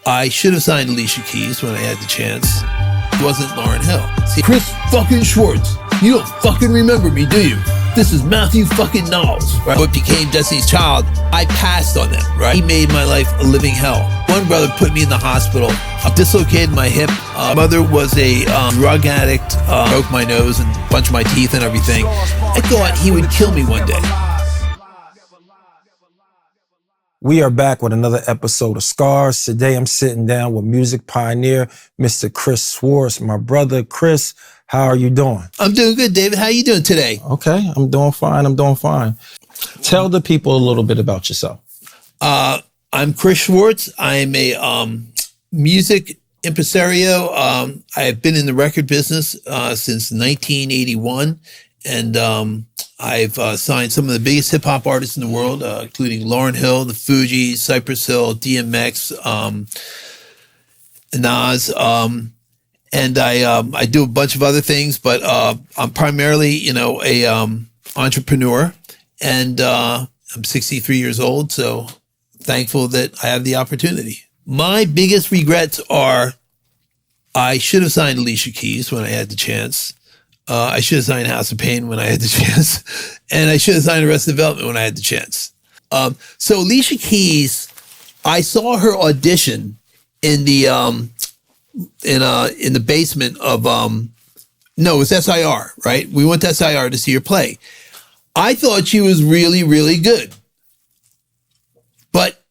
I should have signed Alicia Keys when I had the chance. It wasn't Lauryn Hill. See, Chris fucking Schwartz, you don't fucking remember me, do you? This is Matthew fucking Knowles, right? What became Destiny's Child, I passed on them, right? He made my life a living hell. One brother put me in the hospital. I dislocated my hip. Mother was a drug addict, broke my nose and punched my teeth and everything. I thought he would kill me one day. We are back with another episode of Scars. Today I'm sitting down with music pioneer, Mr. Chris Schwartz. My brother, Chris, how are you doing? I'm doing good, David. How are you doing today? Okay, I'm doing fine. Tell the people a little bit about yourself. I'm Chris Schwartz. I'm a music impresario. I have been in the record business since 1981, and I've signed some of the biggest hip hop artists in the world, including Lauryn Hill, the Fugees, Cypress Hill, DMX, Nas, and I do a bunch of other things. But I'm primarily, a entrepreneur, and I'm 63 years old, so thankful that I have the opportunity. My biggest regrets are I should have signed Alicia Keys when I had the chance. I should have signed House of Pain when I had the chance, and I should have signed Arrested Development when I had the chance. So Alicia Keys, I saw her audition in the in the basement of no, it was SIR, right? We went to SIR to see her play. I thought she was really, really good, but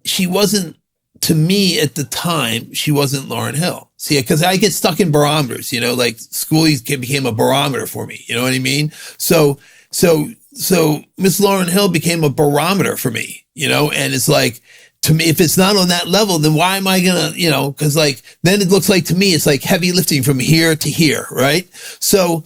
she wasn't. To me at the time, she wasn't Lauryn Hill. See, because I get stuck in barometers, like school became a barometer for me. You know what I mean? So Miss Lauryn Hill became a barometer for me, and it's like, to me, if it's not on that level, then why am I gonna, because then it looks like to me, it's like heavy lifting from here to here, right? So,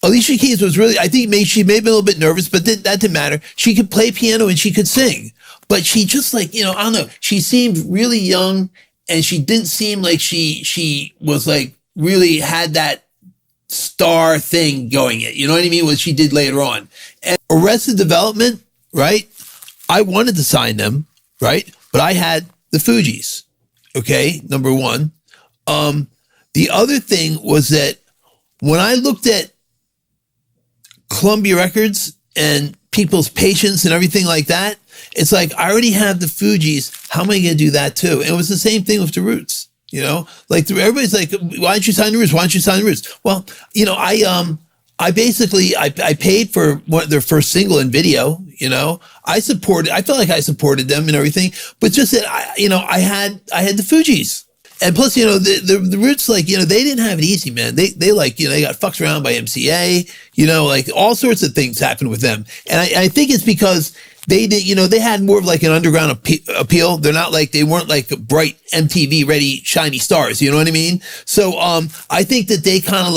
Alicia Keys was really, I think she may have been a little bit nervous, but that didn't matter. She could play piano and she could sing. But she just I don't know, she seemed really young, and she didn't seem like she was really had that star thing going it. You know what I mean? What she did later on. And Arrested Development, right? I wanted to sign them, right? But I had the Fugees, okay? Number one. The other thing was that when I looked at Columbia Records and people's patience and everything like that, it's like, I already have the Fugees. How am I going to do that too? And it was the same thing with the Roots, everybody's like, why don't you sign the Roots? Why don't you sign the Roots? Well, I basically paid for their first single and video, I felt like I supported them and everything, but just that I had the Fugees. And plus, the Roots, they didn't have it easy, man. They got fucked around by MCA, all sorts of things happened with them. And I think it's because they did, they had more of an underground appeal. They're not they weren't bright MTV ready shiny stars. You know what I mean? So, I think that they kind of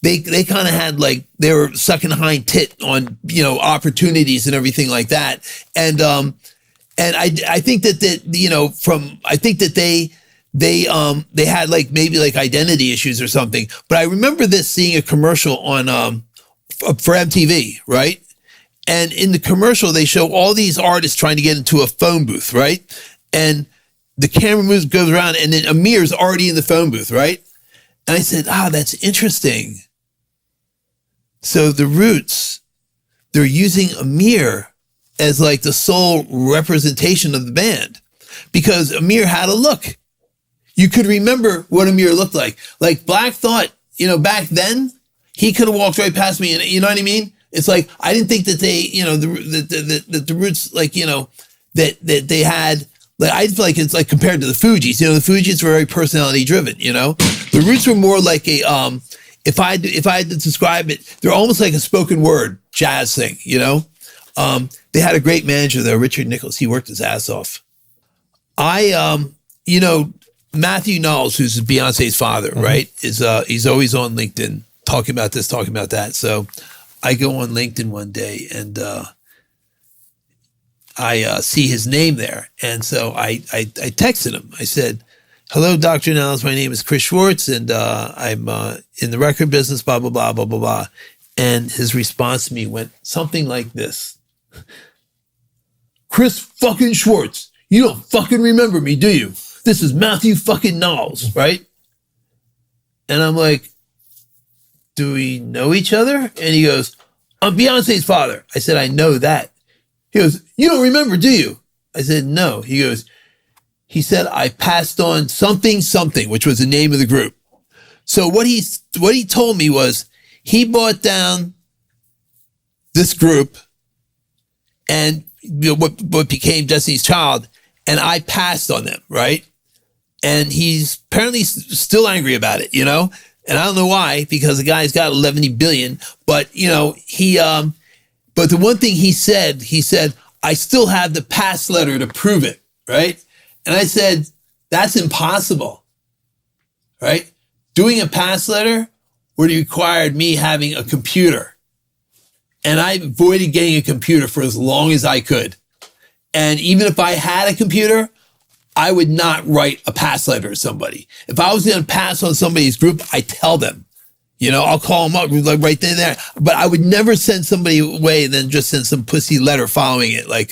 they kind of had they were sucking hind tit on, opportunities and everything like that. And I think that, I think that they had maybe identity issues or something. But I remember seeing a commercial on, for MTV, right? And in the commercial, they show all these artists trying to get into a phone booth, right? And the camera goes around, and then Amir's already in the phone booth, right? And I said, that's interesting. So the Roots, they're using Amir as the sole representation of the band, because Amir had a look. You could remember what Amir looked like. Black Thought, back then, he could have walked right past me, and you know what I mean? It's I didn't think that they, the Roots, that they had, I feel like it's compared to the Fugees. The Fugees were very personality driven, The Roots were more like a, if I had to describe it, they're almost like a spoken word jazz thing, They had a great manager though, Richard Nichols. He worked his ass off. Matthew Knowles, who's Beyonce's father, right, he's always on LinkedIn talking about this, talking about that. So I go on LinkedIn one day and I see his name there. And so I texted him. I said, "Hello, Dr. Knowles. My name is Chris Schwartz, and I'm in the record business, blah, blah, blah, blah, blah, blah." And his response to me went something like this: "Chris fucking Schwartz, you don't fucking remember me, do you? This is Matthew fucking Knowles, right? And I'm like, do we know each other? And he goes, I'm Beyonce's father. I said, I know that. He goes, you don't remember, do you? I said, no. He said, I passed on something, which was the name of the group. So what he told me was he bought down this group and what became Destiny's Child, and I passed on them, right? And he's apparently still angry about it, And I don't know why, because the guy's got 11 billion, but but the one thing he said, I still have the pass letter to prove it, right? And I said, that's impossible, right? Doing a pass letter would have required me having a computer. And I avoided getting a computer for as long as I could. And even if I had a computer, I would not write a pass letter to somebody. If I was going to pass on somebody's group, I tell them. I'll call them up like right then and there. But I would never send somebody away and then just send some pussy letter following it. Like,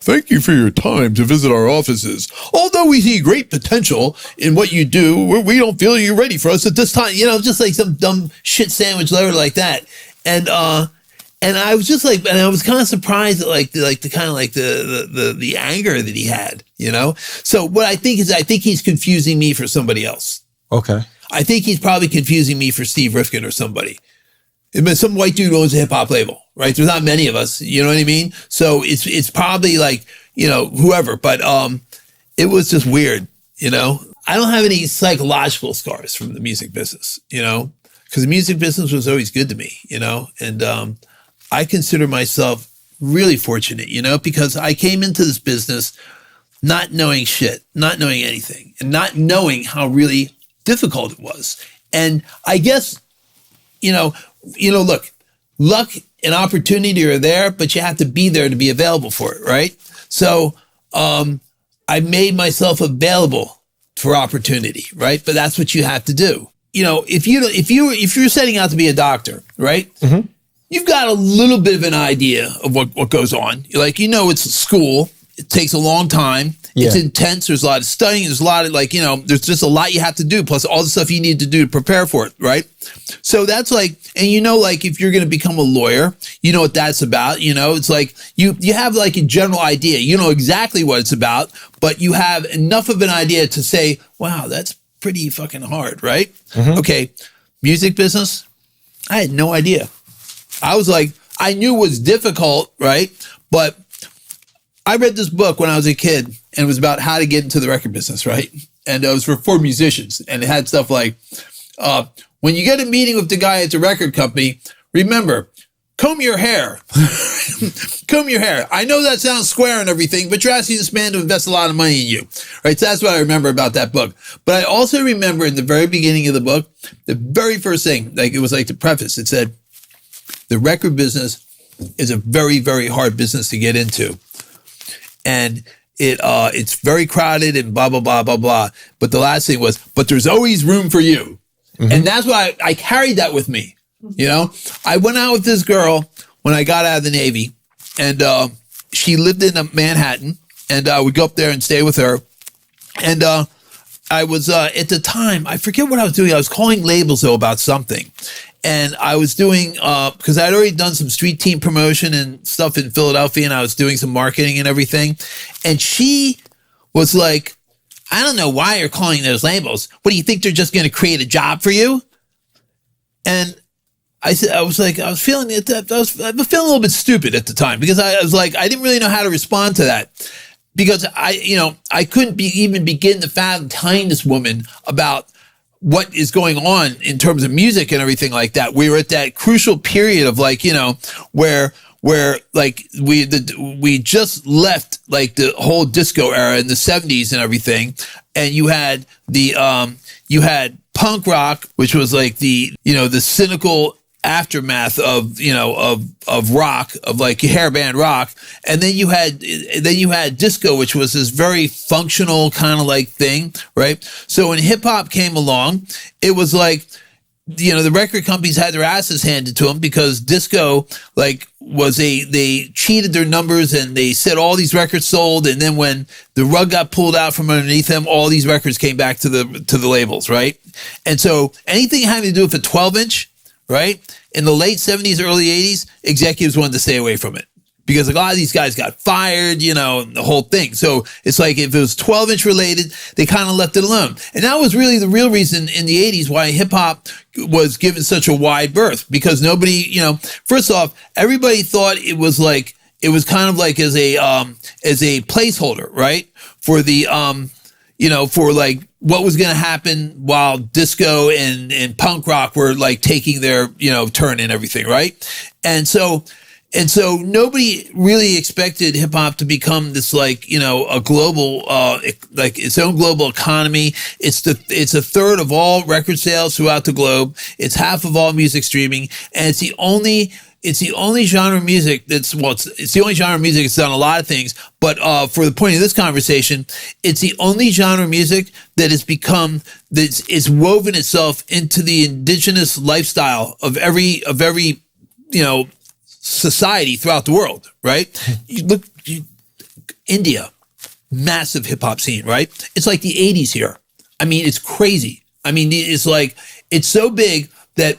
thank you for your time to visit our offices. Although we see great potential in what you do, we don't feel you're ready for us at this time. Just like some dumb shit sandwich letter like that. And I was just like, and I was kind of surprised at the anger that he had, So what I think he's confusing me for somebody else. Okay. I think he's probably confusing me for Steve Rifkin or somebody. Some white dude owns a hip hop label, right? There's not many of us, you know what I mean? So it's probably like, whoever, but it was just weird, I don't have any psychological scars from the music business, because the music business was always good to me, and I consider myself really fortunate, because I came into this business not knowing shit, not knowing anything, and not knowing how really difficult it was. And I guess, look, luck and opportunity are there, but you have to be there to be available for it, right? So I made myself available for opportunity, right? But that's what you have to do. If you're setting out to be a doctor, right? Mm-hmm. You've got a little bit of an idea of what goes on. It's school. It takes a long time. Yeah. It's intense. There's a lot of studying. There's a lot of there's just a lot you have to do, plus all the stuff you need to do to prepare for it, right? So that's and if you're going to become a lawyer, you know what that's about. It's like you have a general idea. You know exactly what it's about, but you have enough of an idea to say, wow, that's pretty fucking hard, right? Mm-hmm. Okay, music business, I had no idea. I was like, I knew it was difficult, right? But I read this book when I was a kid, and it was about how to get into the record business, right? And it was for musicians, and it had stuff like, when you get a meeting with the guy at the record company, remember, comb your hair. Comb your hair. I know that sounds square and everything, but you're asking this man to invest a lot of money in you, right? So that's what I remember about that book. But I also remember in the very beginning of the book, the very first thing, it was like the preface, it said, the record business is a very, very hard business to get into. And it's very crowded and blah, blah, blah, blah, blah. But the last thing was, but there's always room for you. Mm-hmm. And that's why I carried that with me. I went out with this girl when I got out of the Navy, and she lived in Manhattan, and I would go up there and stay with her. And I was, at the time, I forget what I was doing. I was calling labels, though, about something. And I was doing, because I'd already done some street team promotion and stuff in Philadelphia, and I was doing some marketing and everything. And she was like, I don't know why you're calling those labels. What do you think they're just going to create a job for you? And I said, I was feeling a little bit stupid at the time, because I was like, I didn't really know how to respond to that, because I couldn't even begin to fathom telling this woman about what is going on in terms of music and everything like that. We were at that crucial period of where we just left the whole disco era in the 70s and everything. And you had you had punk rock, which was the cynical aftermath of rock, of hair band rock. And then you had disco, which was this very functional kind of thing, right? So when hip hop came along, it was the record companies had their asses handed to them because disco, like, they cheated their numbers and they said all these records sold. And then when the rug got pulled out from underneath them, all these records came back to the labels, right? And so anything having to do with a 12-inch, right? In the late 70s, early 80s, executives wanted to stay away from it. Because a lot of these guys got fired, and the whole thing. So it's like if it was 12-inch related, they kind of left it alone. And that was really the real reason in the 80s why hip hop was given such a wide berth. Because nobody, first off, everybody thought it was kind of like as a placeholder, right? For the, for like what was going to happen while disco and punk rock were like taking their, turn and everything, right? And so nobody really expected hip hop to become this a global, like its own global economy. It's a third of all record sales throughout the globe. It's half of all music streaming. And it's the only genre of music it's the only genre of music that's done a lot of things. But, for the point of this conversation, it's the only genre of music that it's woven itself into the indigenous lifestyle of every, society throughout the world, right? India, massive hip hop scene, right? It's like the 80s here. I mean, it's crazy. I mean, it's so big that,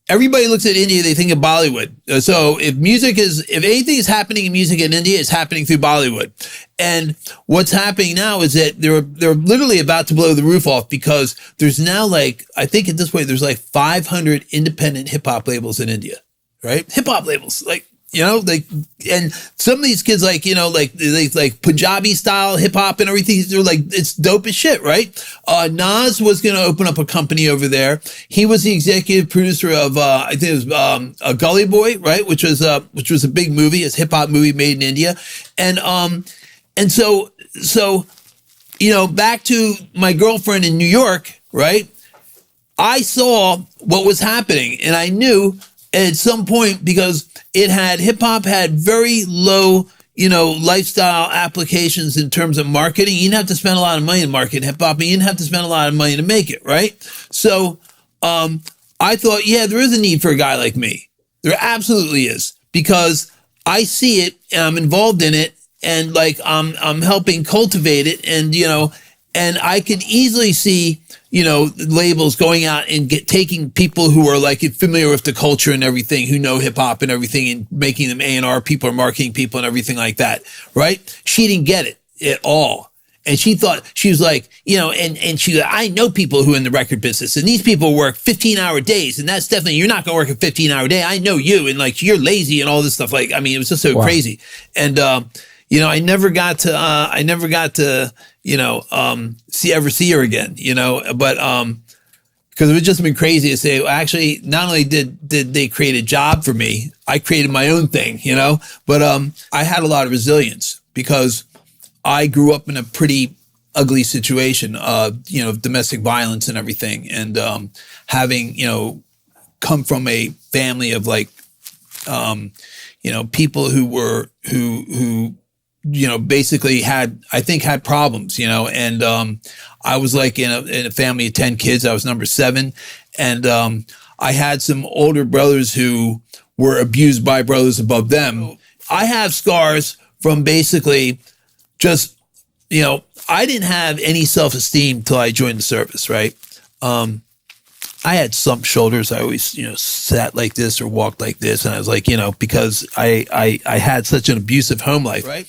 everybody looks at India, they think of Bollywood. So if anything is happening in music in India, it's happening through Bollywood. And what's happening now is that they're literally about to blow the roof off because there's now I think at this point, there's 500 independent hip hop labels in India. Right? Hip hop labels, and some of these kids, like Punjabi style hip hop and everything, they're it's dope as shit, right? Nas was going to open up a company over there. He was the executive producer of, I think it was, a Gully Boy, right? Which was a big movie, a hip hop movie made in India. And so, back to my girlfriend in New York, right? I saw what was happening and I knew at some point, because hip hop had very low, lifestyle applications in terms of marketing. You didn't have to spend a lot of money to market hip hop, and you didn't have to spend a lot of money to make it, right? So, I thought, yeah, there is a need for a guy like me. There absolutely is, because I see it and I'm involved in it, and I'm helping cultivate it, and and I can easily see, labels going out and taking people who are familiar with the culture and everything, who know hip hop and everything, and making them A&R people or marketing people and everything like that. Right? She didn't get it at all. And she thought, she was and she, I know people who are in the record business, and these people work 15-hour days. And that's definitely, you're not going to work a 15-hour day. I know you, and you're lazy and all this stuff. It was just so crazy. And, I never got to, see her again, but, because it would just been crazy to say, well, actually, not only did they create a job for me, I created my own thing, but, I had a lot of resilience because I grew up in a pretty ugly situation, domestic violence and everything. And, having, come from a family of people who basically had problems, and, I was in a family of 10 kids. I was number 7. And, I had some older brothers who were abused by brothers above them. I have scars from basically just, I didn't have any self-esteem till I joined the service, right? I had slumped shoulders. I always, sat like this or walked like this. And I was because I had such an abusive home life, right?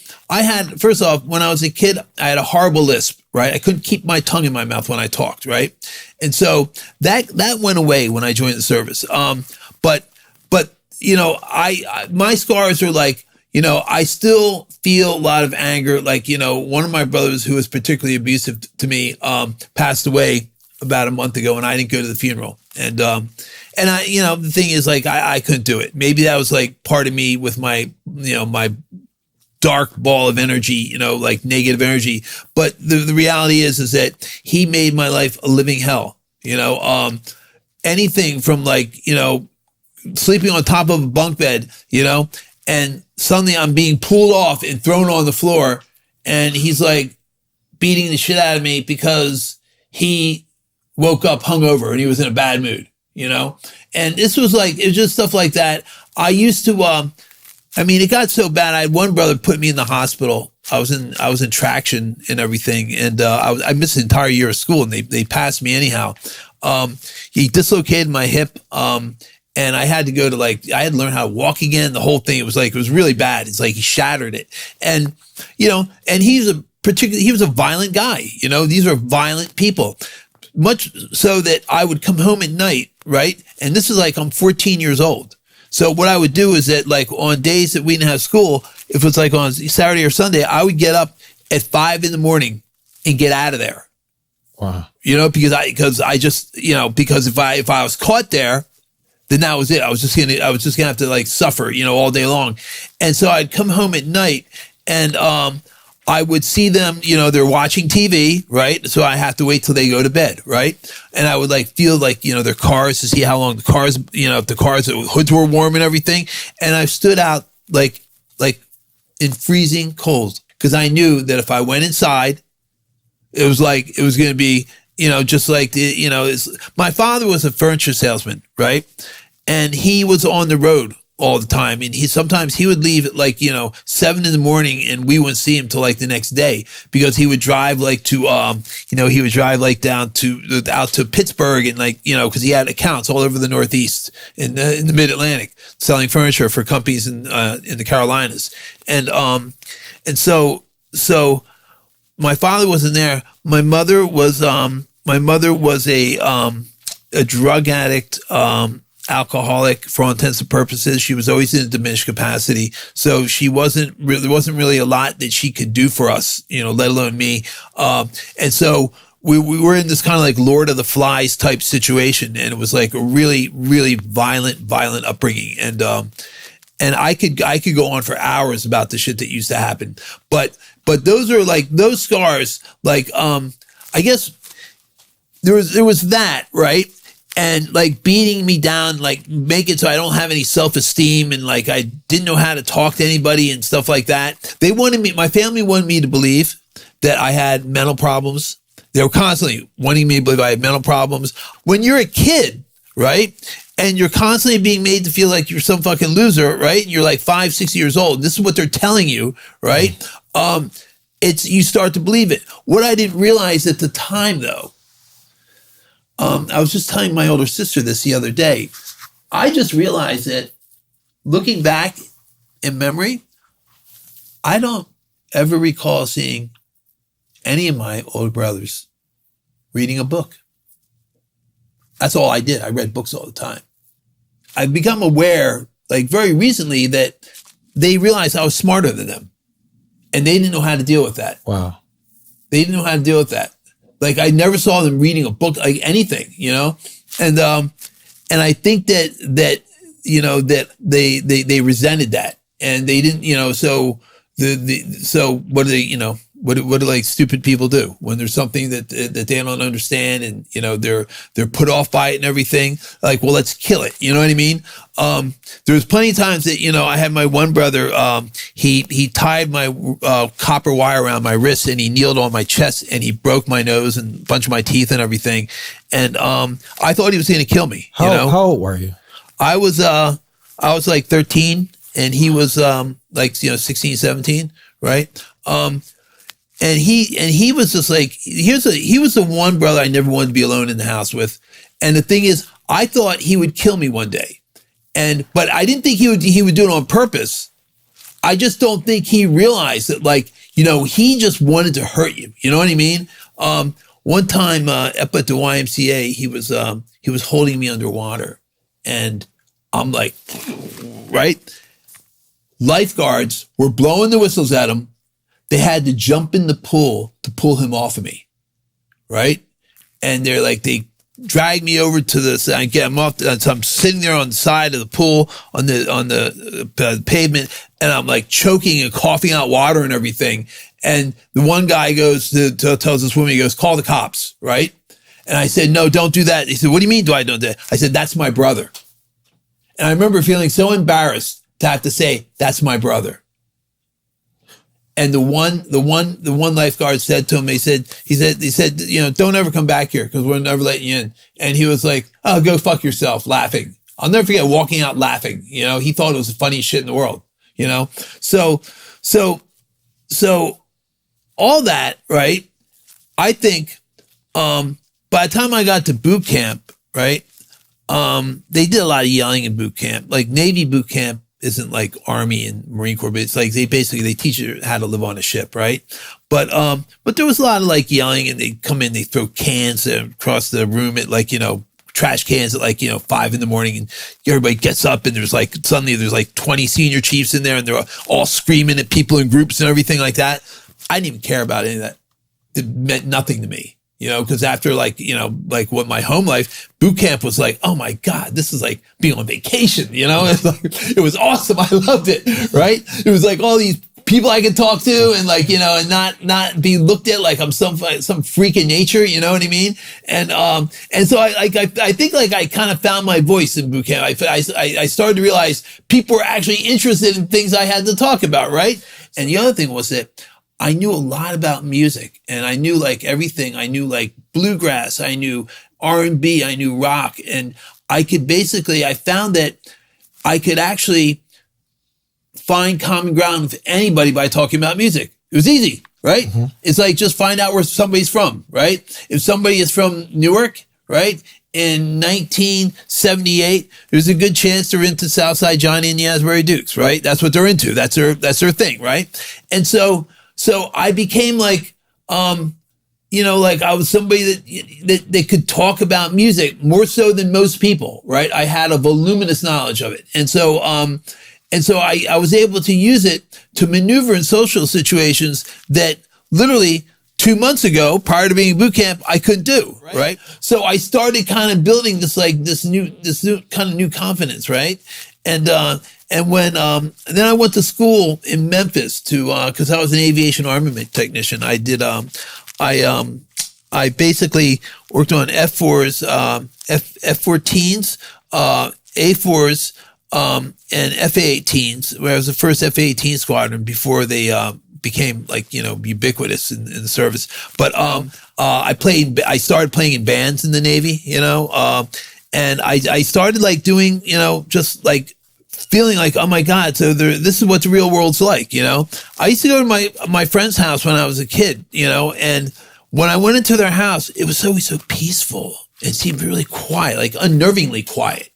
First off, when I was a kid, I had a horrible lisp, right? I couldn't keep my tongue in my mouth when I talked, right? And so that went away when I joined the service. But my scars are I still feel a lot of anger. One of my brothers who was particularly abusive to me, passed away about a month ago, and I didn't go to the funeral. And I, the thing is I couldn't do it. Maybe that was part of me with my, my dark ball of energy, negative energy. But the reality is that he made my life a living hell. Anything from sleeping on top of a bunk bed, and suddenly I'm being pulled off and thrown on the floor, and he's beating the shit out of me because he woke up hungover and he was in a bad mood, you know? And this was like, it was just stuff like that. I used to, it got so bad. I had one brother put me in the hospital. I was in traction and everything. And, I missed an entire year of school and they passed me anyhow. He dislocated my hip. And I had to go to I had to learn how to walk again. The whole thing, it was really bad. It's like he shattered it. And, and he was a violent guy. These are violent people. Much so that I would come home at night, right? And this is I'm 14 years old. So what I would do is that on days that we didn't have school, if it was on Saturday or Sunday, I would get up at 5 a.m. and get out of there. Wow. Because if I was caught there, then that was it. I was just gonna have to suffer, all day long. And so I'd come home at night and, I would see them, they're watching TV, right? So I have to wait till they go to bed, right? And I would feel their cars to see how long the cars, if the hoods were warm and everything. And I stood out like in freezing cold because I knew that if I went inside, it was going to be, just my father was a furniture salesman, right? And he was on the road all the time. And sometimes he would leave at 7 a.m. and we wouldn't see him till the next day because he would drive down to out to Pittsburgh and because he had accounts all over the Northeast in the Mid-Atlantic selling furniture for companies in the Carolinas. And so my father wasn't there. My mother was a drug addict, alcoholic for all intents and purposes. She was always in a diminished capacity. So there wasn't really a lot that she could do for us, let alone me. And so we were in this kind of Lord of the Flies type situation. And it was a really, really violent upbringing. And I could go on for hours about the shit that used to happen. But those are those scars, I guess there was that, right? And beating me down, make it so I don't have any self-esteem and I didn't know how to talk to anybody and stuff like that. My family wanted me to believe that I had mental problems. They were constantly wanting me to believe I had mental problems. When you're a kid, right? And you're constantly being made to feel like you're some fucking loser, right? And you're 5, 6 years old. This is what they're telling you, right? You start to believe it. What I didn't realize at the time though, I was just telling my older sister this the other day. I just realized that looking back in memory, I don't ever recall seeing any of my older brothers reading a book. That's all I did. I read books all the time. I've become aware, very recently, that they realized I was smarter than them. And they didn't know how to deal with that. Wow. They didn't know how to deal with that. I never saw them reading a book, anything, and I think that they resented that and they didn't, so what do they, what do stupid people do when there's something that they don't understand and, they're put off by it and everything, well, let's kill it. You know what I mean? There was plenty of times that, I had my one brother, he tied my, copper wire around my wrist and he kneeled on my chest and he broke my nose and a bunch of my teeth and everything. And, I thought he was going to kill me. How old were you? I was 13 and he was, 16, 17. Right. And he was just he was the one brother I never wanted to be alone in the house with. And the thing is, I thought he would kill me one day. But I didn't think he would do it on purpose. I just don't think he realized that he just wanted to hurt you. You know what I mean? One time, up at the YMCA, he was holding me underwater and I'm right? Lifeguards were blowing the whistles at him. They had to jump in the pool to pull him off of me, right? And they dragged me over to the side, get him off. So I'm sitting there on the side of the pool on the pavement, and I'm choking and coughing out water and everything. And the one guy tells this woman, he goes, "Call the cops," right? And I said, "No, don't do that." He said, "What do you mean? Don't do that?" I said, "That's my brother." And I remember feeling so embarrassed to have to say, "That's my brother." And the one lifeguard said to him, he said, don't ever come back here because we're never letting you in. And he was like, oh, go fuck yourself, laughing. I'll never forget walking out laughing. He thought it was the funniest shit in the world, So all that, right? I think, by the time I got to boot camp, right? They did a lot of yelling in boot camp. Like Navy boot camp isn't like Army and Marine Corps, but it's like they teach you how to live on a ship, right? But there was a lot of like yelling, and they come in, they throw cans across the room at like, trash cans at like, 5 a.m, and everybody gets up, and suddenly there's like 20 senior chiefs in there, and they're all screaming at people in groups and everything like that. I didn't even care about any of that. It meant nothing to me. Because after like what my home life, boot camp was like, oh my God, this is like being on vacation, It's like, it was awesome. I loved it, right? It was like all these people I could talk to and like, and not be looked at like I'm some freak in nature, you know what I mean? And so I think like I kind of found my voice in boot camp. I started to realize people were actually interested in things I had to talk about, right? And the other thing was that I knew a lot about music, and I knew like everything. I knew like bluegrass, I knew R&B, I knew rock, and I found that I could actually find common ground with anybody by talking about music. It was easy, right? Mm-hmm. It's like just find out where somebody's from, right? If somebody is from Newark, right? In 1978, there's a good chance they're into Southside Johnny and the Asbury Dukes, right? That's what they're into. That's their thing, right? And so I became like, like I was somebody that could talk about music more so than most people, right? I had a voluminous knowledge of it. And so I was able to use it to maneuver in social situations that literally 2 months ago, prior to being in boot camp, I couldn't do, right? So I started kind of building this new kind of new confidence, right? And then I went to school in Memphis cause I was an aviation armament technician. I did, I basically worked on F4s, F-14s, A4s, and F-A-18s, where I was the first F-A-18 squadron before they, became like, ubiquitous in the service. But, I started playing in bands in the Navy, and I started like doing, just like, feeling like, oh my God, so this is what the real world's like, I used to go to my friend's house when I was a kid, and when I went into their house, it was always so peaceful. It seemed really quiet, like unnervingly quiet,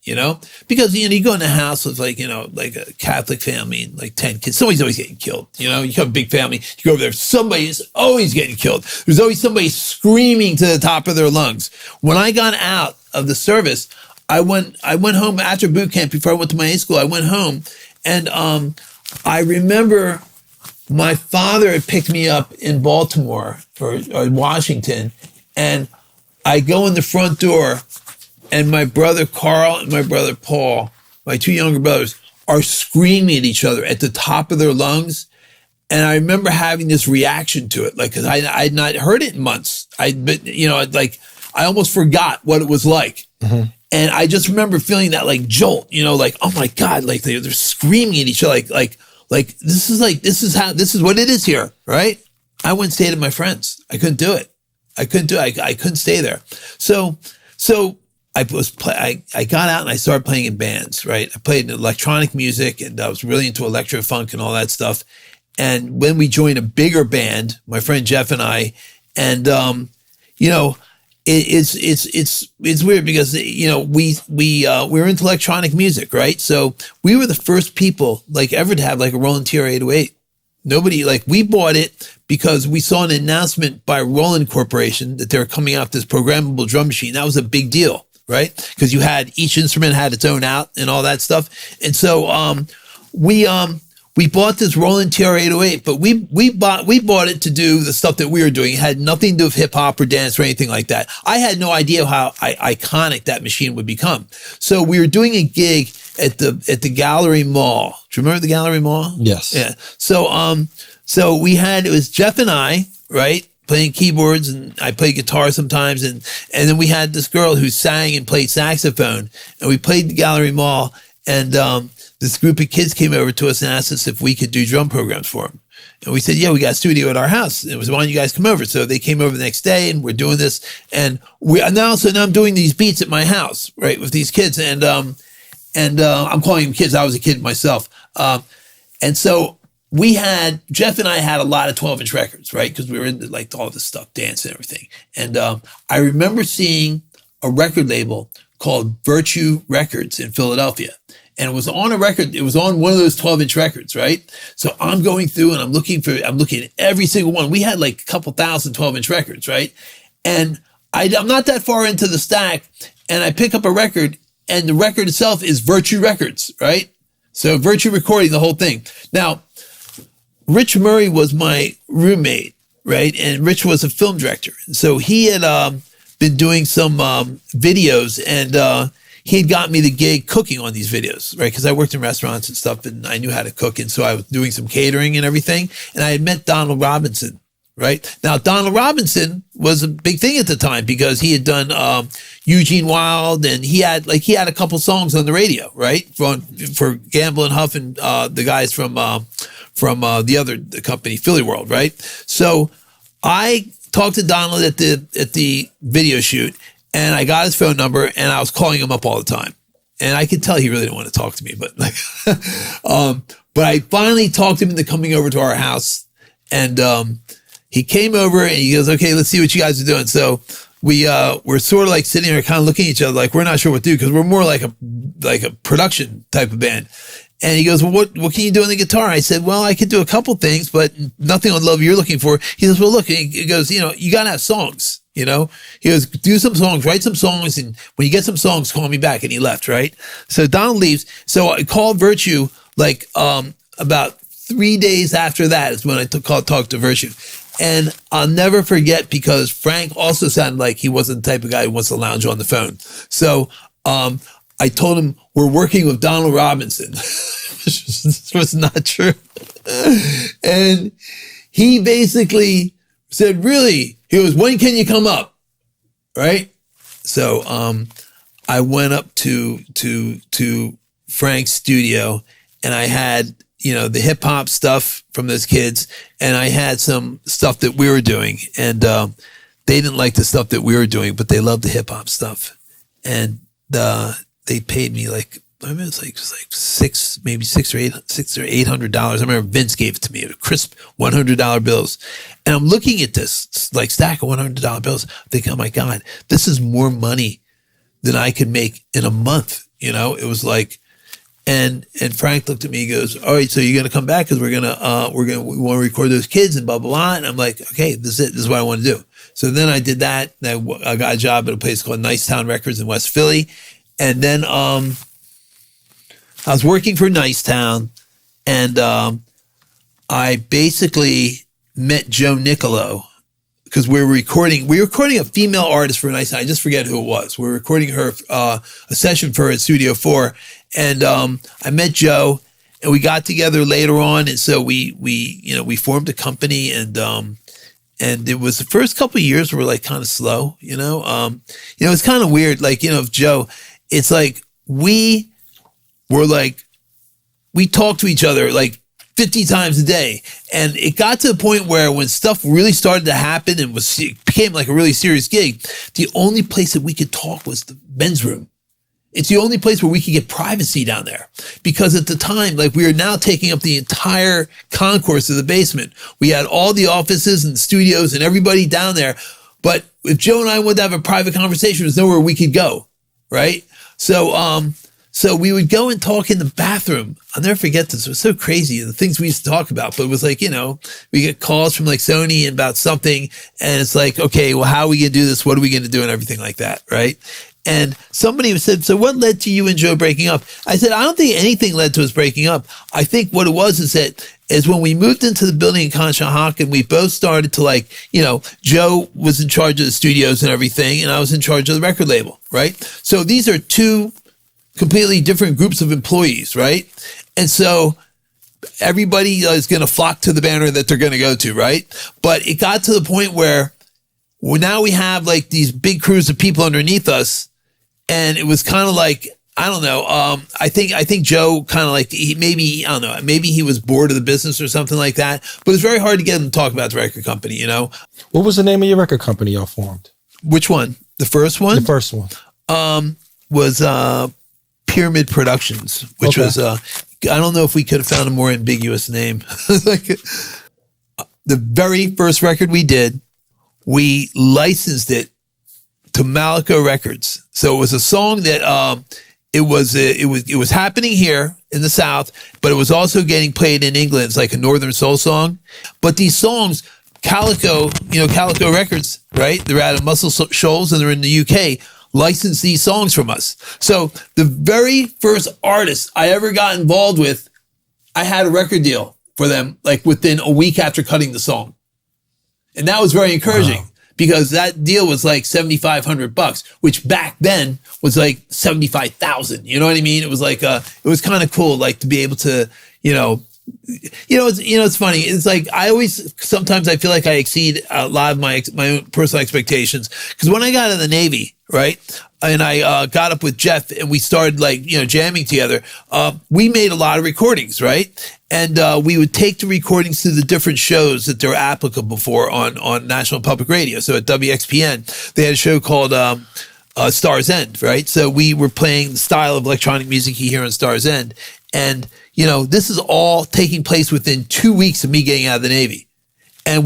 because, you go in a house with like, like a Catholic family and like 10 kids, somebody's always getting killed, you have a big family, you go over there, somebody is always getting killed. There's always somebody screaming to the top of their lungs. When I got out of the service, I went home after boot camp before I went to my A school. I went home, and I remember my father had picked me up in Baltimore or Washington, and I go in the front door, and my brother Carl and my brother Paul, my two younger brothers, are screaming at each other at the top of their lungs. And I remember having this reaction to it, like, cause I had not heard it in months. I almost forgot what it was like. Mm-hmm. And I just remember feeling that like jolt, like, oh my God, like they're screaming at each other, like this is what it is here, right? I went and stayed at my friends. I couldn't do it. I couldn't stay there. So I got out and I started playing in bands, right? I played electronic music, and I was really into electro funk and all that stuff. And when we joined a bigger band, my friend Jeff and I, and it's weird because we're into electronic music, right? So we were the first people like ever to have like a Roland TR-808. Nobody, like, we bought it because we saw an announcement by Roland Corporation that they were coming out with this programmable drum machine. That was a big deal, right? Because each instrument had its own out and all that stuff. And so we bought this Roland TR-808, but we bought it to do the stuff that we were doing. It had nothing to do with hip hop or dance or anything like that. I had no idea how iconic that machine would become. So we were doing a gig at the Gallery Mall. Do you remember the Gallery Mall? Yes. Yeah. So it was Jeff and I, right, playing keyboards, and I played guitar sometimes, and then we had this girl who sang and played saxophone, and we played the Gallery Mall, and this group of kids came over to us and asked us if we could do drum programs for them. And we said, yeah, we got a studio at our house. It was, why don't you guys come over? So they came over the next day, and we're doing this. And now I'm doing these beats at my house, right, with these kids. And I'm calling them kids. I was a kid myself. And so Jeff and I had a lot of 12-inch records, right? Because we were into like all this stuff, dance and everything. And I remember seeing a record label called Virtue Records in Philadelphia. And it was on a record, it was on one of those 12-inch records, right? So I'm going through and I'm looking at every single one. We had like a couple thousand 12-inch records, right? And I'm not that far into the stack, and I pick up a record, and the record itself is Virtue Records, right? So Virtue recording the whole thing. Now, Rich Murray was my roommate, right? And Rich was a film director. So he had been doing some videos, and he had got me the gig cooking on these videos, right? Because I worked in restaurants and stuff, and I knew how to cook. And so I was doing some catering and everything. And I had met Donald Robinson, right? Now, Donald Robinson was a big thing at the time because he had done Eugene Wilde, and he had a couple songs on the radio, right? For Gamble and Huff and the guys from the other company, Philly World, right? So I talked to Donald at the video shoot, and I got his phone number, and I was calling him up all the time. And I could tell he really didn't want to talk to me, but like, but I finally talked him into coming over to our house, and he came over and he goes, okay, let's see what you guys are doing. So we're sort of like sitting there kind of looking at each other like we're not sure what to do, because we're more like a production type of band. And he goes, well, what can you do on the guitar? I said, well, I could do a couple things, but nothing on the level you're looking for. He says, well, look, he goes, you got to have songs, He goes, do some songs, write some songs, and when you get some songs, call me back. And he left, right? So Donald leaves. So I called Virtue like about 3 days after that is when I talked to Virtue. And I'll never forget, because Frank also sounded like he wasn't the type of guy who wants to lounge on the phone. So I told him, we're working with Donald Robinson. This was not true. And he basically said, really? He goes, when can you come up? Right? So I went up to Frank's studio, and I had, the hip hop stuff from those kids, and I had some stuff that we were doing, and they didn't like the stuff that we were doing, but they loved the hip hop stuff. And they paid me like, I mean, it was like $600 or $800. I remember Vince gave it to me, crisp $100 bills. And I'm looking at this like stack of $100 bills, thinking, oh my God, this is more money than I could make in a month. It was like, and Frank looked at me, he goes, all right, so you're going to come back, because we want to record those kids and blah, blah, blah. And I'm like, okay, this is it. This is what I want to do. So then I did that. And I got a job at a place called Nicetown Records in West Philly. And then, I was working for Nicetown, and I basically met Joe Nicolo, because we were recording a female artist for Nicetown. I just forget who it was. We were recording her a session for her at Studio 4, and I met Joe, and we got together later on, and so we formed a company, and it was the first couple of years were like kind of slow, it's kind of weird, like Joe, it's like we talked to each other like 50 times a day. And it got to the point where when stuff really started to happen and it became like a really serious gig, the only place that we could talk was the men's room. It's the only place where we could get privacy down there. Because at the time, like, we are now taking up the entire concourse of the basement. We had all the offices and studios and everybody down there. But if Joe and I wanted to have a private conversation, there's nowhere we could go, right? So we would go and talk in the bathroom. I'll never forget this. It was so crazy, the things we used to talk about. But it was like, we get calls from like Sony about something, and it's like, okay, well, how are we going to do this? What are we going to do? And everything like that, right? And somebody said, so what led to you and Joe breaking up? I said, I don't think anything led to us breaking up. I think what it was is when we moved into the building in Conshohocken, we both started to Joe was in charge of the studios and everything, and I was in charge of the record label, right? So these are two completely different groups of employees, right? And so everybody is going to flock to the banner that they're going to go to, right? But it got to the point where now we have like these big crews of people underneath us, and it was kind of like, I don't know. I think Joe kind of like, I don't know, maybe he was bored of the business or something like that. But it's very hard to get him to talk about the record company, you know? What was the name of your record company y'all formed? Which one? The first one? The first one. Was Pyramid Productions, which was, I don't know if we could have found a more ambiguous name. Like, the very first record we did, we licensed it to Malaco Records. So it was a song that it was happening here in the South, but it was also getting played in England. It's like a Northern soul song. But these songs, Calico Records, right? They're out of Muscle Shoals and they're in the UK, licensed these songs from us. So the very first artist I ever got involved with, I had a record deal for them like within a week after cutting the song. And that was very encouraging. Wow. Because that deal was like $7,500, which back then was like 75,000. You know what I mean? It was like it was kind of cool, like to be able to, it's funny. It's like sometimes I feel like I exceed a lot of my own personal expectations. Because when I got in the Navy, right, and I got up with Jeff and we started like jamming together, we made a lot of recordings, right? And we would take the recordings to the different shows that they're applicable for on National Public Radio. So at WXPN, they had a show called Star's End, right? So we were playing the style of electronic music you hear on Star's End. And, this is all taking place within 2 weeks of me getting out of the Navy. And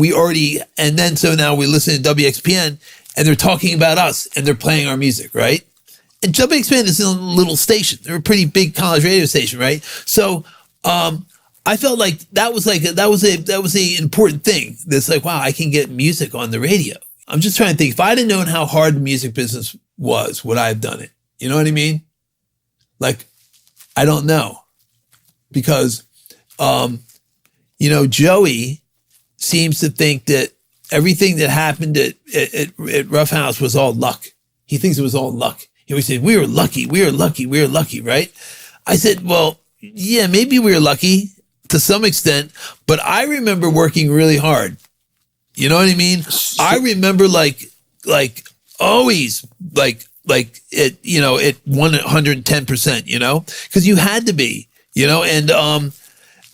so now we listen to WXPN and they're talking about us and they're playing our music, right? And WXPN is in a little station. They're a pretty big college radio station, right? So, I felt like that was a important thing. That's like, wow, I can get music on the radio. I'm just trying to think, if I'd have known how hard the music business was, would I have done it? You know what I mean? Like, I don't know. Because, Joey seems to think that everything that happened at Rough House was all luck. He thinks it was all luck. He always said, we were lucky, right? I said, well, yeah, maybe we were lucky to some extent, but I remember working really hard. You know what I mean? I remember like always like it, at 110%, because you had to be, and,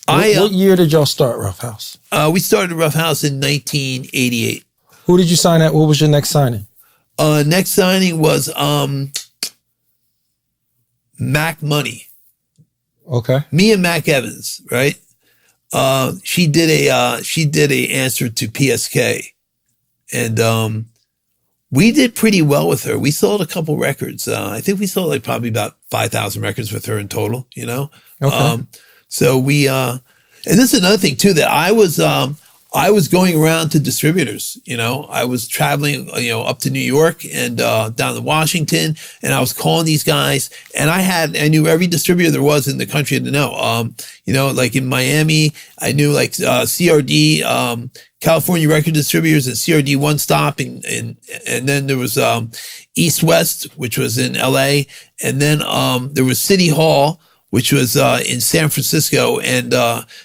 what year did y'all start Rough House? We started Rough House in 1988. Who did you sign at? What was your next signing? Next signing was, Mac Money. Okay. Me and Mac Evans, right? She did a answer to PSK, and we did pretty well with her. We sold a couple records. I think we sold like probably about 5,000 records with her in total. Okay. So we and this is another thing too, that I was going around to distributors. I was traveling up to New York and down to Washington, and I was calling these guys, and I knew every distributor there was in the country to know. Like in Miami, I knew like CRD, California Record Distributors, and CRD One Stop, and then there was East West, which was in LA, and then there was City Hall, which was in San Francisco, and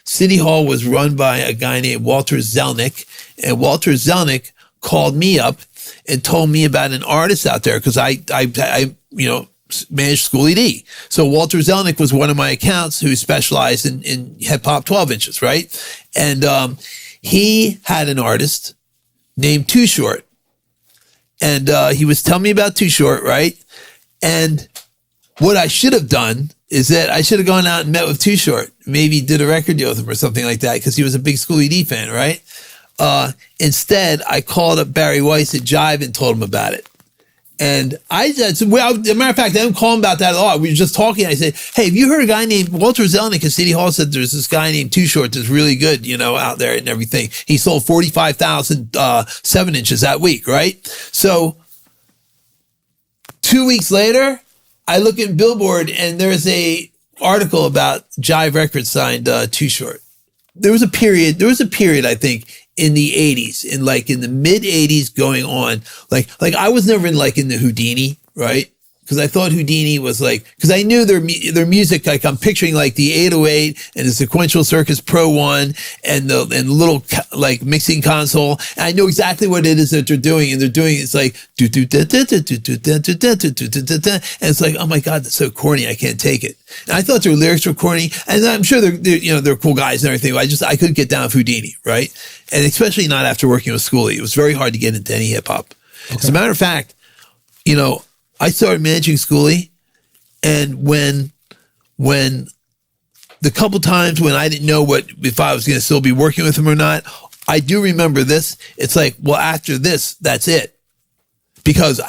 City Hall was run by a guy named Walter Zelnick, and Walter Zelnick called me up and told me about an artist out there, because I managed School ED. So Walter Zelnick was one of my accounts who specialized in hip hop 12 inches, right? And he had an artist named Too Short, and he was telling me about Too Short, right? And what I should have done is that I should have gone out and met with Too Short, maybe did a record deal with him or something like that, because he was a big School ED fan, right? Instead, I called up Barry Weiss at Jive and told him about it. And I said, as a matter of fact, I didn't call him about that at all. We were just talking. I said, hey, have you heard a guy named Walter Zelnick at City Hall said there's this guy named Too Short that's really good, out there and everything. He sold 45,000 7 inches that week, right? So 2 weeks later, I look at Billboard and there's a article about Jive Records signed Too Short. There was a period, I think, in the 80s, in the mid 80s going on. Like I was never in the Houdini, right? because I thought Houdini was like, because I knew their music, like I'm picturing like the 808 and the Sequential Circus Pro 1 and the little like mixing console. And I know exactly what it is that they're doing. And they're doing, it's like, and it's like, oh my God, that's so corny. I can't take it. And I thought their lyrics were corny. And I'm sure they're cool guys and everything. I couldn't get down with Houdini, right? And especially not after working with Schoolie. It was very hard to get into any hip hop. Okay. As a matter of fact, I started managing Schoolie, and when the couple times when I didn't know if I was going to still be working with him or not, I do remember this. It's like, well, after this, that's it. Because,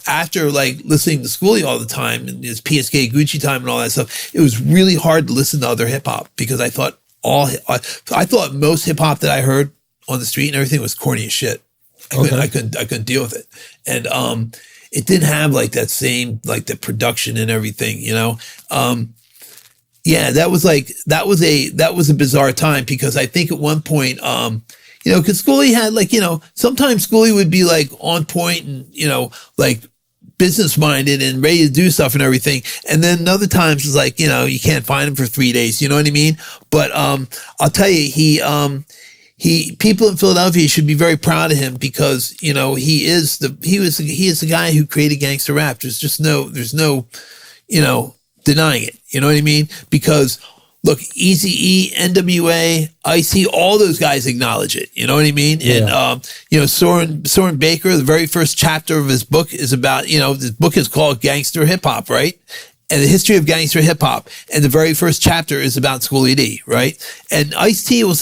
after like listening to Schoolie all the time and his PSK Gucci time and all that stuff, it was really hard to listen to other hip hop because I thought most hip hop that I heard on the street and everything was corny as shit. I couldn't deal with it. And, it didn't have like that same, like the production and everything, that was a bizarre time because I think at one point, cause Schoolie had like, sometimes Schoolie would be like on point and, like business minded and ready to do stuff and everything. And then other times it's like, you can't find him for 3 days, you know what I mean? But, I'll tell you, people in Philadelphia should be very proud of him because, he is the guy who created gangster rap. There's no, denying it. You know what I mean? Because look, Eazy-E, NWA, Ice-T, all those guys acknowledge it. You know what I mean? Yeah. And, Soren Baker, the very first chapter of his book is about, this book is called Gangster Hip Hop, right? And the history of gangster hip hop. And the very first chapter is about Schoolie D, right? And Ice-T will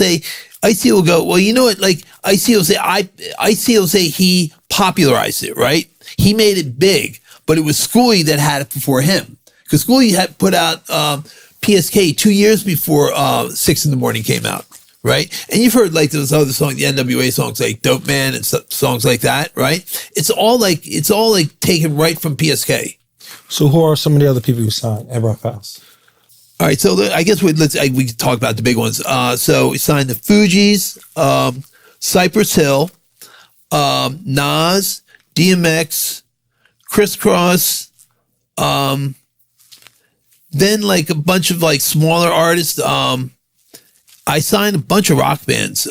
go, well, you know what? Like Ice-T will say he popularized it, right? He made it big, but it was Schoolie that had it before him. Because Schoolie had put out PSK 2 years before 6 in the Morning came out, right? And you've heard like those other songs, the NWA songs like Dope Man and songs like that, right? It's all like taken right from PSK. So who are some of the other people you signed at Rough House? All right, so I guess we can talk about the big ones. So we signed the Fugees, Cypress Hill, Nas, DMX, Criss Cross, then like a bunch of like smaller artists. I signed a bunch of rock bands.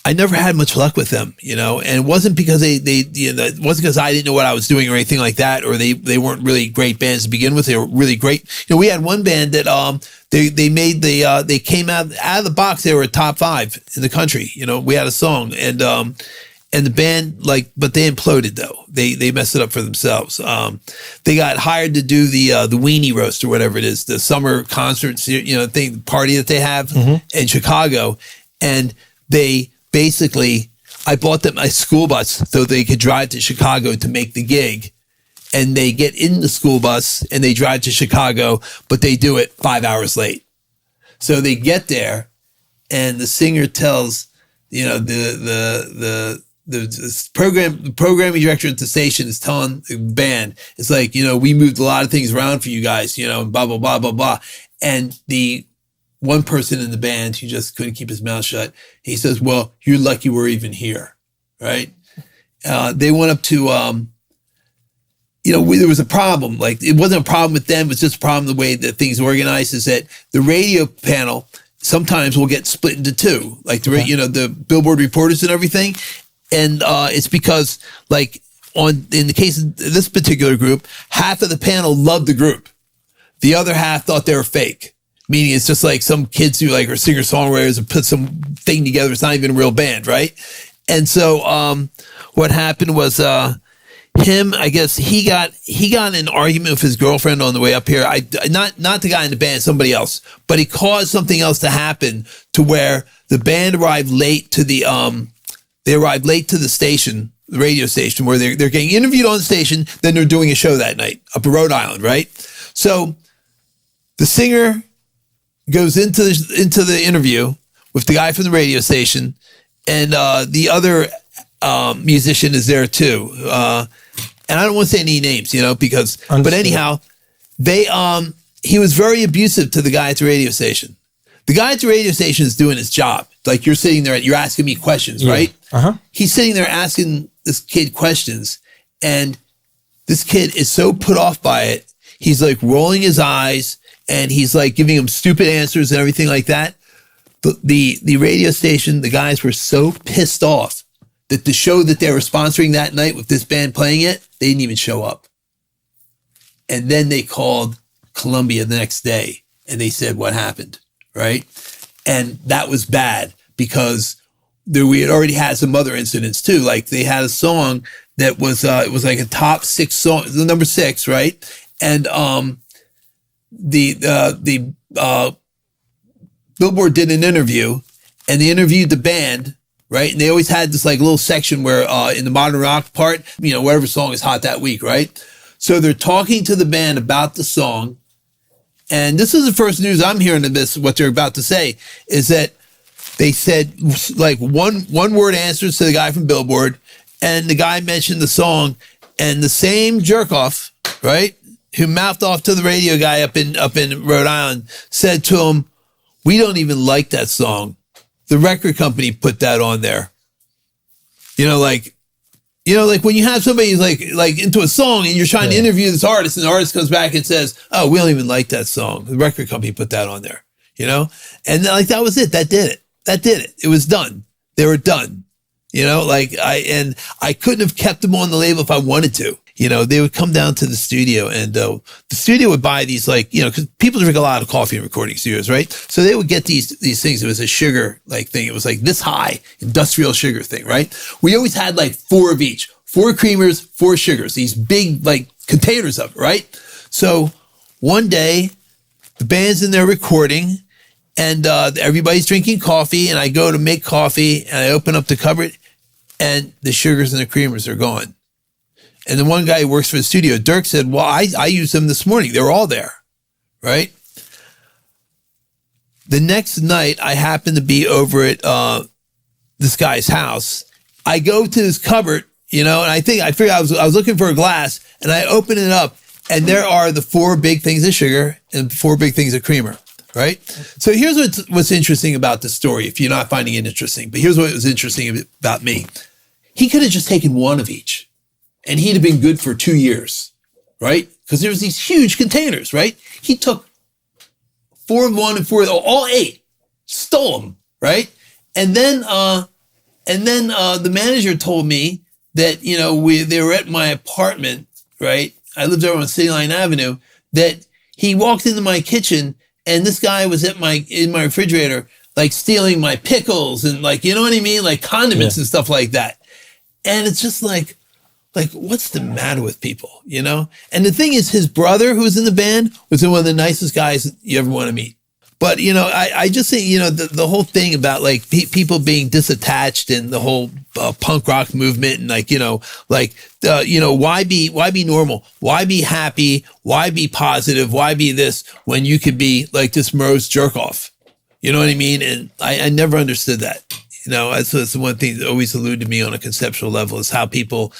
I never had much luck with them, and it wasn't because it wasn't because I didn't know what I was doing or anything like that, or they weren't really great bands to begin with. They were really great. We had one band that they came out of the box. They were a top 5 in the country. We had a song and the band but they imploded though. They messed it up for themselves. They got hired to do the Weenie Roast or whatever it is, the summer concert party that they have in Chicago, and they. Basically, I bought them a school bus so they could drive to Chicago to make the gig. And they get in the school bus and they drive to Chicago, but they do it 5 hours late. So they get there and the singer tells, the programming director at the station is telling the band, it's like, we moved a lot of things around for you guys, blah, blah, blah, blah, blah. And the one person in the band who just couldn't keep his mouth shut, he says, well, you're lucky we're even here, right? They went up to, there was a problem. Like, it wasn't a problem with them. It was just a problem the way that things organized is that the radio panel sometimes will get split into 2, like the Billboard reporters and everything. And it's because, like, in the case of this particular group, half of the panel loved the group. The other half thought they were fake. Meaning it's just like some kids who like are singer-songwriters and put some thing together. It's not even a real band, right? And so what happened was him, I guess he got in an argument with his girlfriend on the way up here. Not the guy in the band, somebody else. But he caused something else to happen to where the band arrived late to the station, the radio station, where they're getting interviewed on the station, then they're doing a show that night up in Rhode Island, right? So the singer goes into the interview with the guy from the radio station, and the other musician is there too. And I don't want to say any names, because. Understood. But anyhow, he was very abusive to the guy at the radio station. The guy at the radio station is doing his job. Like, you're sitting there, you're asking me questions, right? Uh-huh. He's sitting there asking this kid questions, and This kid is so put off by it. He's like rolling his eyes and he's like giving him stupid answers and everything like that. The radio station, the guys were so pissed off that the show that they were sponsoring that night with this band playing it, they didn't even show up. And then they called Columbia the next day and they said what happened, right? And that was bad because we had already had some other incidents too. Like they had a song that was, it was like a top 6 song, the number 6, right? And, the Billboard did an interview and they interviewed the band, right? And they always had this like little section where, in the modern rock part, whatever song is hot that week, right? So they're talking to the band about the song. And this is the first news I'm hearing of this. What they're about to say is that they said like one word answers to the guy from Billboard. And the guy mentioned the song and the same jerk off, right? Who mouthed off to the radio guy up in Rhode Island said to him, "We don't even like that song. The record company put that on there." Like when you have somebody who's like into a song and you're trying to interview this artist and the artist comes back and says, "Oh, we don't even like that song. The record company put that on there." And like that was it. That did it. It was done. They were done. I couldn't have kept them on the label if I wanted to. They would come down to the studio and the studio would buy these because people drink a lot of coffee in recording studios, right? So they would get these things. It was a sugar thing. It was like this high industrial sugar thing, right? We always had like 4 of each, 4 creamers, 4 sugars, these big like containers of it, right? So one day the band's in there recording and everybody's drinking coffee and I go to make coffee and I open up the cupboard and the sugars and the creamers are gone. And the one guy who works for the studio, Dirk, said, "Well, I used them this morning. They were all there," right? The next night, I happened to be over at this guy's house. I go to his cupboard, and I figured I was looking for a glass, and I open it up, and there are the 4 big things of sugar and 4 big things of creamer, right? So here's what's interesting about the story, if you're not finding it interesting. But here's what was interesting about me. He could have just taken 1 of each. And he'd have been good for 2 years, right? Because there was these huge containers, right? He took 4 of 1 and 4 of all 8, stole them, right? And then the manager told me that they were at my apartment, right? I lived over on City Line Avenue. That he walked into my kitchen and this guy was in my refrigerator, like stealing my pickles and like what I mean, like condiments and stuff like that. And it's just like, what's the matter with people, And the thing is, his brother, who was in the band, was one of the nicest guys you ever want to meet. But, I just think, the whole thing about like people being disattached and the whole punk rock movement and why be normal? Why be happy? Why be positive? Why be this when you could be like this morose jerk off? You know what I mean? And I never understood that. That's the one thing that always eluded me on a conceptual level is how people,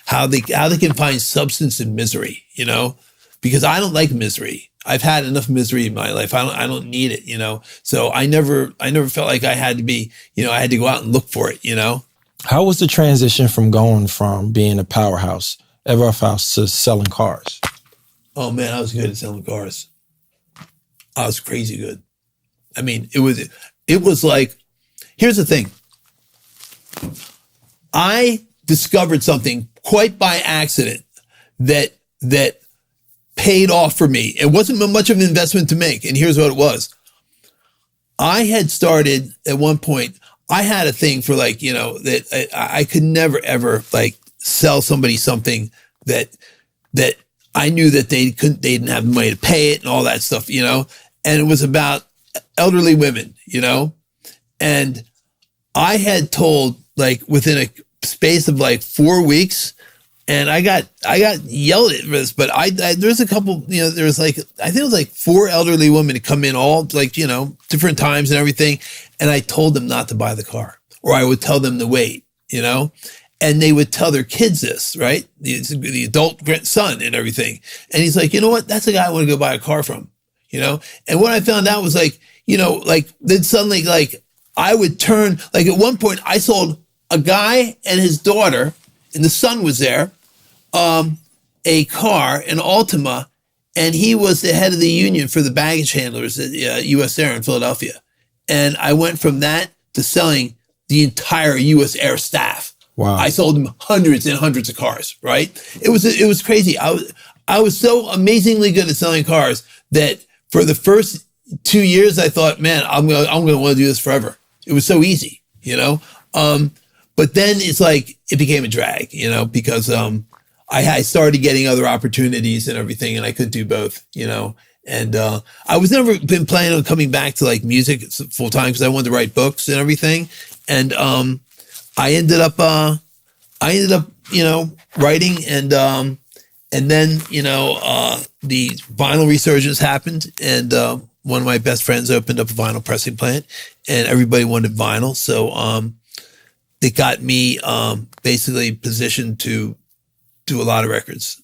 how they can find substance in misery, because I don't like misery. I've had enough misery in my life. I don't need it, So I never felt like I had to be, I had to go out and look for it, How was the transition from going from being a powerhouse, Everhouse, to selling cars? Oh man, I was good at selling cars. I was crazy good. I mean, it was like, here's the thing. I discovered something quite by accident that paid off for me. It wasn't much of an investment to make. And here's what it was. I had started at one point, I had a thing for that I could never ever sell somebody something that I knew that they didn't have the money to pay it and all that stuff, and it was about elderly women, and I had told within a space of 4 weeks, and I got yelled at for this, but there's a couple, there was I think it was 4 elderly women to come in all different times and everything. And I told them not to buy the car, or I would tell them to wait, and they would tell their kids this, right? The adult son and everything. And he's like, you know what? That's the guy I want to go buy a car from, And what I found out was then suddenly I would turn, at one point I sold a guy and his daughter, and the son was there. a car, an Altima, and he was the head of the union for the baggage handlers at U.S. Air in Philadelphia. And I went from that to selling the entire U.S. Air staff. Wow. I sold him hundreds and hundreds of cars, right? It was crazy. I was so amazingly good at selling cars that for the first 2 years, I thought, man, I'm gonna want to do this forever. It was so easy, you know? But then it's like, it became a drag, you know, because I started getting other opportunities and everything, and I couldn't do both, you know? And I was never been planning on coming back to like music full time because I wanted to write books and everything. And I ended up, you know, writing, and then, you know, the vinyl resurgence happened, and one of my best friends opened up a vinyl pressing plant, and everybody wanted vinyl. So it got me basically positioned to do a lot of records.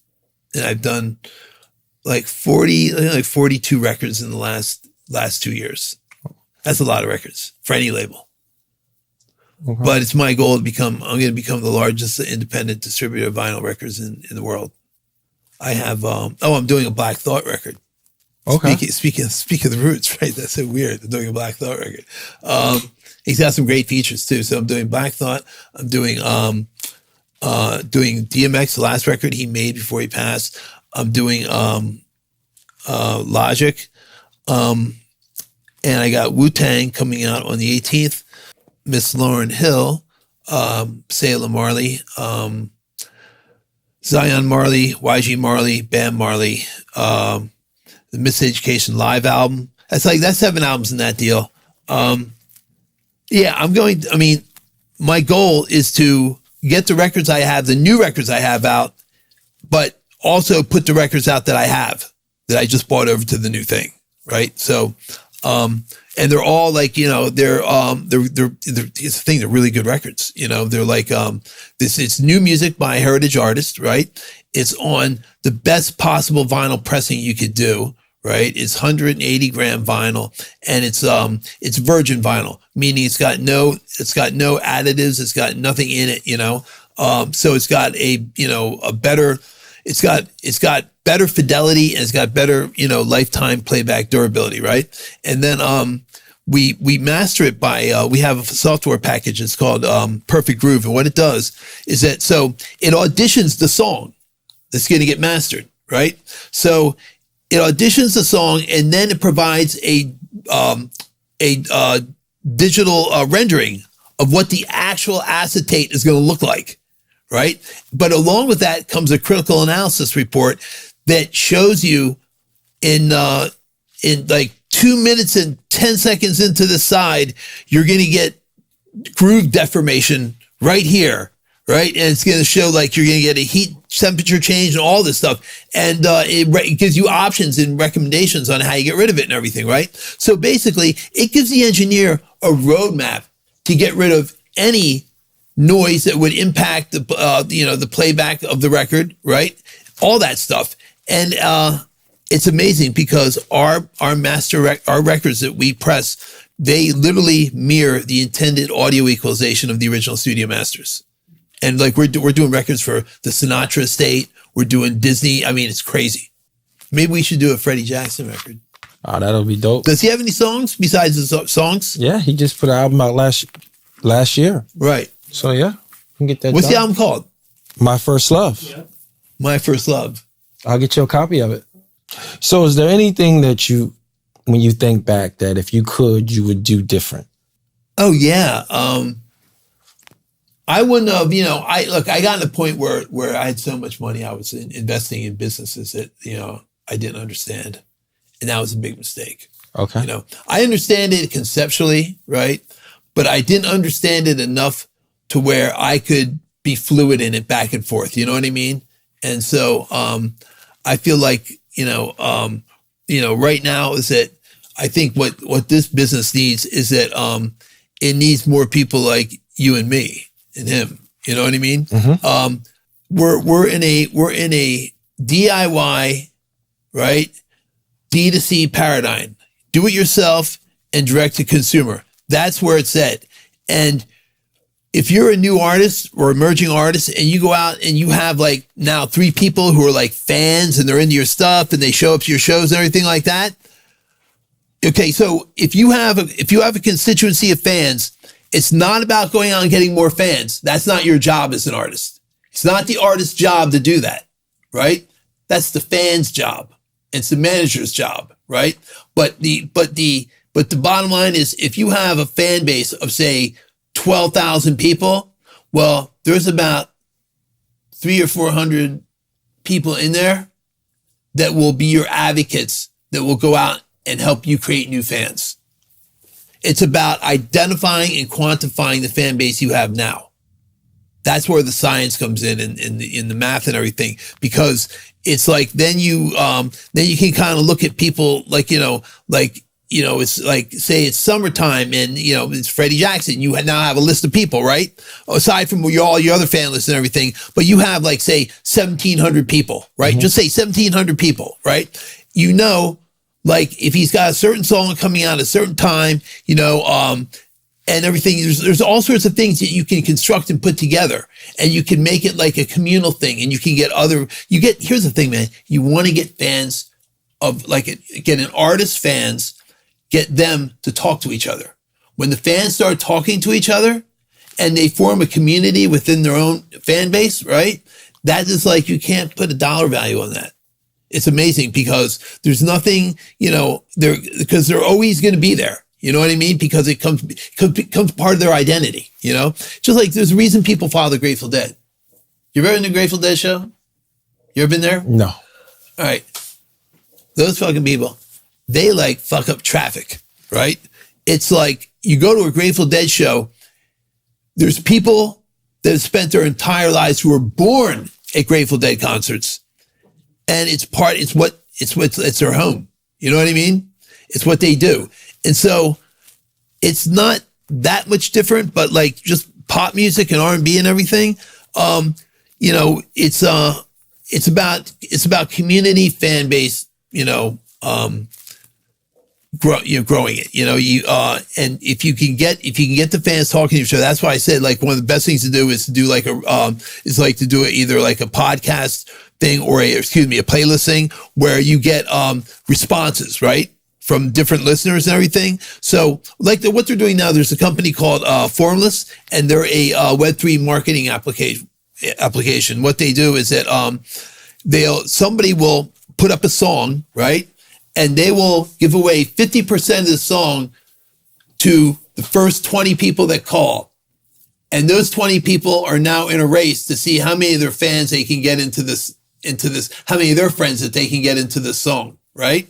And I've done like 42 records in the last 2 years. That's a lot of records for any label. Okay. But it's my goal to I'm going to become the largest independent distributor of vinyl records in the world. I have, I'm doing a Black Thought record. Okay. Speaking of the Roots, right? That's so weird. I'm doing a Black Thought record. He's got some great features too. So I'm doing Black Thought. I'm doing DMX, the last record he made before he passed. I'm doing Logic. And I got Wu-Tang coming out on the 18th. Miss Lauryn Hill, Sayla Marley, Zion Marley, YG Marley, Bam Marley, the Miseducation live album. That's 7 albums in that deal. My goal is to get the records I have, the new records I have out, but also put the records out that I have, that I just bought over to the new thing, right? So, and they're all like, you know, they're it's the thing, they're really good records. You know, they're like, it's new music by a heritage artist, right? It's on the best possible vinyl pressing you could do, right? It's 180 gram vinyl, and it's virgin vinyl, meaning it's got no additives. It's got nothing in it, you know? So it's got it's got better fidelity, and it's got better, you know, lifetime playback durability, right? And then we master it by we have a software package. It's called Perfect Groove, and what it does is that so it auditions the song that's going to get mastered, right? So it auditions the song, and then it provides a digital rendering of what the actual acetate is going to look like, right? But along with that comes a critical analysis report that shows you in like 2 minutes and 10 seconds into the side, you're going to get groove deformation right here, right? And it's going to show like you're going to get a heat temperature change and all this stuff. And it gives you options and recommendations on how you get rid of it and everything, right? So basically, it gives the engineer a roadmap to get rid of any noise that would impact the playback of the record, right? All that stuff. And it's amazing because our records that we press, they literally mirror the intended audio equalization of the original studio masters. And like we're doing records for the Sinatra estate, we're doing Disney. I mean, it's crazy. Maybe we should do a Freddie Jackson record. Oh, that'll be dope. Does he have any songs besides the songs? Yeah, he just put an album out last year. Right. So yeah, we can get that. What's done. the album called? My First Love. Yeah. My First Love. I'll get you a copy of it. So is there anything that you, when you think back, that if you could, you would do different? Oh yeah. I wouldn't have, I got to the point where I had so much money, I was investing in businesses that, I didn't understand. And that was a big mistake. Okay. I understand it conceptually, right? But I didn't understand it enough to where I could be fluid in it back and forth. You know what I mean? And so, I feel like, right now is that I think what this business needs is that, it needs more people like you and me and him. You know what I mean? Mm-hmm. We're in a DIY, right? D2C paradigm. Do it yourself and direct to consumer. That's where it's at. And if you're a new artist or emerging artist and you go out and you have like now 3 people who are like fans and they're into your stuff and they show up to your shows and everything like that. Okay. So if you have a constituency of fans, it's not about going out and getting more fans. That's not your job as an artist. It's not the artist's job to do that, right? That's the fan's job. It's the manager's job, right? But the bottom line is, if you have a fan base of say 12,000 people, well, there's about 300 or 400 people in there that will be your advocates that will go out and help you create new fans. It's about identifying and quantifying the fan base you have now. That's where the science comes in the math and everything, because it's like, then you can kind of look at people like, it's like, say it's summertime and, it's Freddie Jackson. You now have a list of people, right? Aside from all your other fan lists and everything, but you have like, say 1,700 people, right? Mm-hmm. Just say 1,700 people, right? Like if he's got a certain song coming out at a certain time, and everything, there's all sorts of things that you can construct and put together, and you can make it like a communal thing, and you can get here's the thing, man, you want to get fans get an artist's fans, get them to talk to each other. When the fans start talking to each other and they form a community within their own fan base, right? That is like, you can't put a dollar value on that. It's amazing, because there's nothing, because they're always going to be there. You know what I mean? Because it becomes part of their identity, Just like there's a reason people follow the Grateful Dead. You ever been to the Grateful Dead show? You ever been there? No. All right. Those fucking people, they like fuck up traffic, right? It's like you go to a Grateful Dead show, there's people that have spent their entire lives who were born at Grateful Dead concerts. And it's their home. You know what I mean? It's what they do. And so it's not that much different, but like just pop music and R&B and everything. It's about community, fan base, growing it, and if you can get the fans talking to each other, that's why I said like one of the best things to do is to do to do it either like a podcast thing or a playlist thing where you get responses, right, from different listeners and everything. So like what they're doing now, there's a company called Formless, and they're a Web3 marketing application. What they do is that somebody will put up a song, right, and they will give away 50% of the song to the first 20 people that call. And those 20 people are now in a race to see how many of their fans they can get into this, how many of their friends that they can get into this song, right?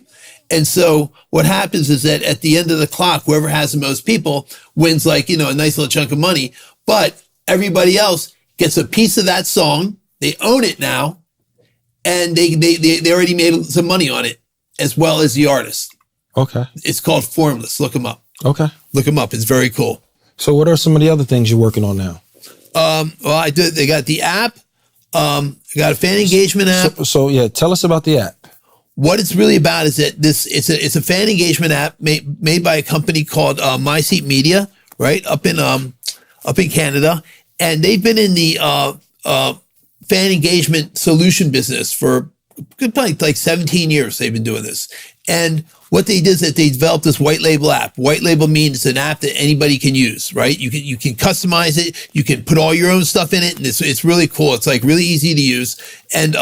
And so what happens is that at the end of the clock, whoever has the most people wins like, a nice little chunk of money, but everybody else gets a piece of that song. They own it now, and they already made some money on it, as well as the artist. Okay. It's called Formless. Look them up. Okay. Look them up. It's very cool. So what are some of the other things you're working on now? Well, they got the app. They got a fan engagement app. So yeah, tell us about the app. What it's really about is that it's a fan engagement app made by a company called My Seat Media, right? Up in Canada. And they've been in the fan engagement solution business for like 17 years. They've been doing this. And what they did is that they developed this white label app. White label means it's an app that anybody can use, right? You can customize it. You can put all your own stuff in it. And it's really cool. It's like really easy to use. And,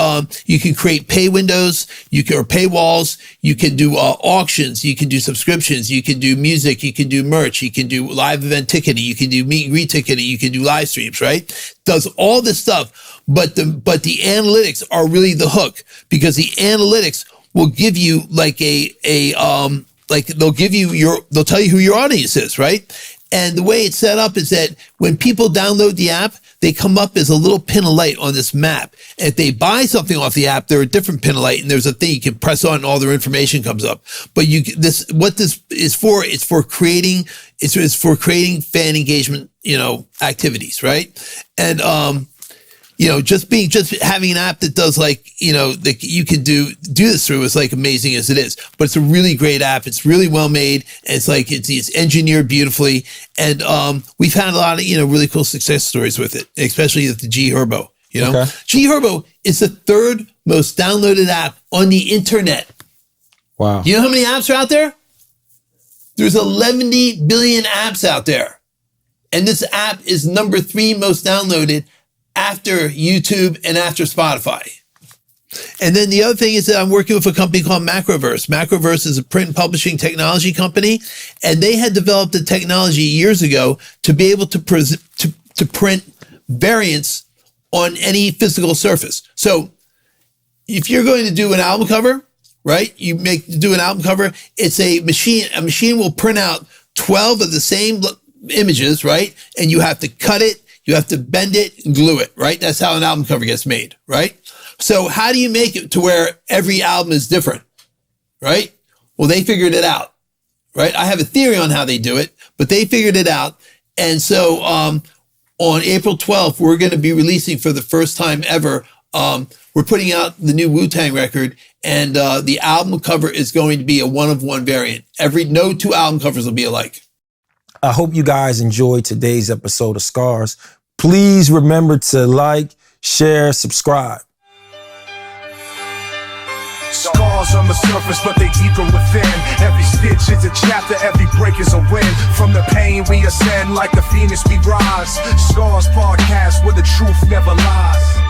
you can create pay windows. Or paywalls. You can do, auctions. You can do subscriptions. You can do music. You can do merch. You can do live event ticketing. You can do meet and greet ticketing. You can do live streams, right? Does all this stuff. But the analytics are really the hook, because the analytics will give you like they'll tell you who your audience is, right? And the way it's set up is that when people download the app, they come up as a little pin of light on this map. And if they buy something off the app, they're a different pin of light, and there's a thing you can press on and all their information comes up. But it's for creating fan engagement, activities, right? And just having an app that does like, that you can do this through is like amazing as it is. But it's a really great app. It's really well made. And it's like, it's engineered beautifully. And, we've had a lot of, really cool success stories with it, especially with the G Herbo, Okay. G Herbo is the third most downloaded app on the internet. Wow. You know how many apps are out there? There's 11 billion apps out there. And this app is number 3 most downloaded after YouTube and after Spotify. And then the other thing is that I'm working with a company called Macroverse. Macroverse is a print and publishing technology company, and they had developed a technology years ago to be able to print variants on any physical surface. So if you're going to do an album cover, right? Do an album cover, it's a machine will print out 12 of the same images, right? And you have to cut it, you have to bend it and glue it, right? That's how an album cover gets made, right? So how do you make it to where every album is different, right? Well, they figured it out, right? I have a theory on how they do it, but they figured it out. And so on April 12th, we're going to be releasing for the first time ever, we're putting out the new Wu-Tang record, and the album cover is going to be a 1-of-1 variant. No 2 album covers will be alike. I hope you guys enjoyed today's episode of Scars. Please remember to like, share, subscribe. Scars on the surface, but they deeper within. Every stitch is a chapter, every break is a win. From the pain we ascend, like the phoenix we rise. Scars podcast where the truth never lies.